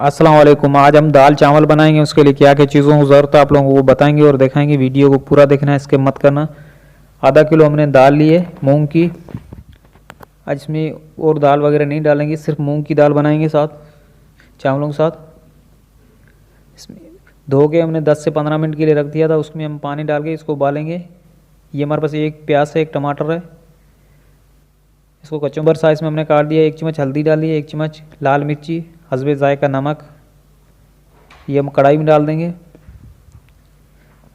अस्सलाम वालेकुम। आज हम दाल चावल बनाएंगे। उसके लिए क्या क्या चीज़ों की ज़रूरत है आप लोगों को बताएंगे और दिखाएंगे। वीडियो को पूरा देखना है, स्किप मत करना। आधा किलो हमने दाल ली है मूंग की। आज इसमें और दाल वगैरह नहीं डालेंगे, सिर्फ मूंग की दाल बनाएंगे साथ चावलों के साथ। इसमें धो के हमने 10 से 15 मिनट के लिए रख दिया था। उसमें हम पानी डाल के इसको उबालेंगे। ये हमारे पास एक प्याज है, एक टमाटर है। इसको कचुम्बर साइज़ में हमने काट दिया। 1 चम्मच हल्दी डाली है, 1 चम्मच लाल मिर्ची, हस्बे ज़ायका नमक। ये हम कढ़ाई में डाल देंगे।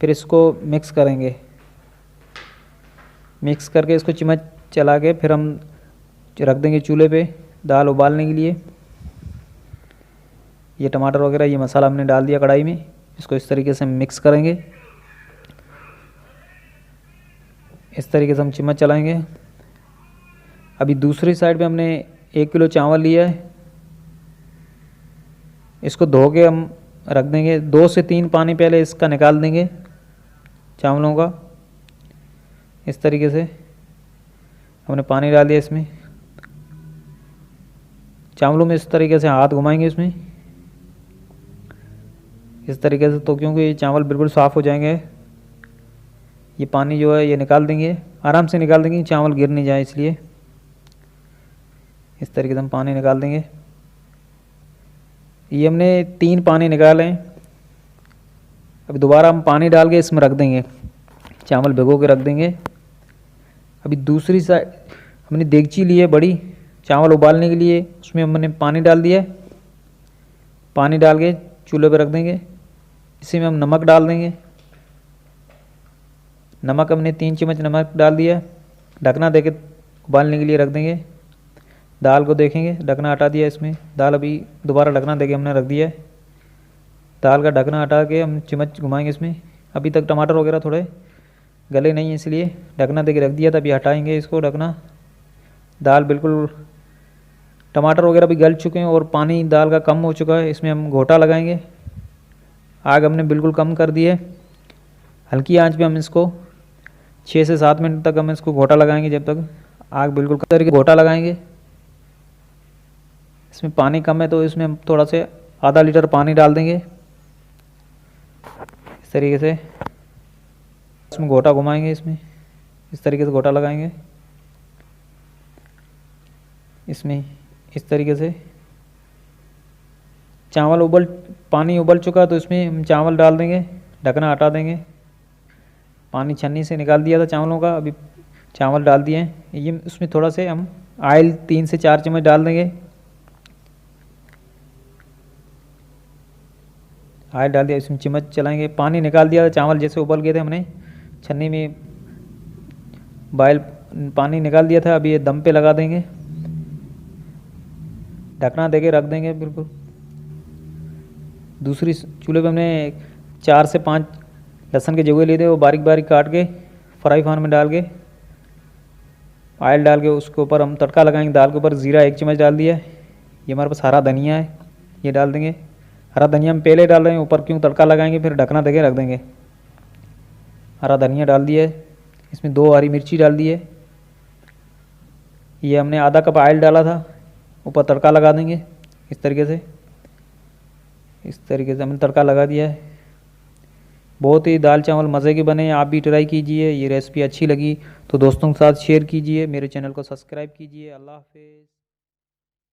फिर इसको मिक्स करेंगे। मिक्स करके इसको चम्मच चला के फिर हम रख देंगे चूल्हे पे दाल उबालने के लिए। ये टमाटर वगैरह ये मसाला हमने डाल दिया कढ़ाई में। इसको इस तरीके से मिक्स करेंगे। इस तरीके से हम चम्मच चलाएंगे। अभी दूसरी साइड पे हमने 1 किलो चावल लिया है। इसको धो के हम रख देंगे। 2 से 3 पानी पहले इसका निकाल देंगे चावलों का। इस तरीके से हमने पानी डाल दिया इसमें। चावलों में इस तरीके से हाथ घुमाएंगे इसमें इस तरीके से, तो क्योंकि ये चावल बिल्कुल साफ़ हो जाएंगे। ये पानी जो है ये निकाल देंगे, आराम से निकाल देंगे, चावल गिर नहीं जाए इसलिए। इस तरीके से हम पानी निकाल देंगे। ये हमने 3 पानी निकाले हैं। अभी दोबारा हम पानी डाल के इसमें रख देंगे, चावल भिगो के रख देंगे। अभी दूसरी साइड हमने देगची ली है बड़ी चावल उबालने के लिए। उसमें हमने पानी डाल दिया है। पानी डाल के चूल्हे पर रख देंगे। इसी में हम नमक डाल देंगे। नमक हमने 3 चम्मच नमक डाल दिया। ढकना दे के उबालने के लिए रख देंगे। दाल को देखेंगे, ढकना हटा दिया इसमें। दाल अभी दोबारा ढकना दे के हमने रख दिया है। दाल का ढकना हटा के हम चम्मच घुमाएंगे इसमें। अभी तक टमाटर वगैरह थोड़े गले नहीं है इसलिए ढकना दे के रख दिया था। अभी हटाएंगे इसको ढकना। दाल बिल्कुल टमाटर वगैरह भी गल चुके हैं और पानी दाल का कम हो चुका है। इसमें हम घोटा लगाएंगे। आग हमने बिल्कुल कम कर दी है। हल्की आंच पे हम इसको 6 से 7 मिनट तक हम इसको घोटा लगाएंगे, जब तक आग बिल्कुल कम करके घोटा लगाएंगे। इसमें पानी कम है तो इसमें हम थोड़ा से आधा लीटर पानी डाल देंगे। इस तरीके से इसमें घोटा घुमाएंगे। इसमें इस तरीके से घोटा लगाएंगे। इसमें इस तरीके से पानी उबल चुका तो इसमें हम चावल डाल देंगे। ढकना हटा देंगे। पानी छन्नी से निकाल दिया था चावलों का। अभी चावल डाल दिए हैं। ये उसमें थोड़ा से हम ऑयल 3 से 4 चम्मच डाल देंगे। ऑयल डाल दिया, इसमें चम्मच चलाएंगे। पानी निकाल दिया था, चावल जैसे उबल गए थे, हमने छन्नी में बॉयल पानी निकाल दिया था। अभी ये दम पे लगा देंगे। ढकना देके रख देंगे बिल्कुल। दूसरी चूल्हे पे हमने 4 से 5 लहसुन के जवे लिए थे, वो बारीक बारीक काट के फ्राई पैन में डाल के ऑयल डाल के उसके ऊपर हम तड़का लगाएंगे। दाल के ऊपर ज़ीरा 1 चम्मच डाल दिया है। ये हमारे पास हरा धनिया है, ये डाल देंगे। हरा धनिया हम पहले डाल रहे हैं, ऊपर क्यों तड़का लगाएंगे, फिर ढकना देके रख देंगे। हरा धनिया डाल दिया है। इसमें 2 हरी मिर्ची डाल दी है। ये हमने आधा कप ऑयल डाला था, ऊपर तड़का लगा देंगे इस तरीके से। इस तरीके से हमने तड़का लगा दिया है। बहुत ही दाल चावल मज़े के बने। आप भी ट्राई कीजिए। ये रेसिपी अच्छी लगी तो दोस्तों के साथ शेयर कीजिए। मेरे चैनल को सब्सक्राइब कीजिए। अल्लाह हाफिज़।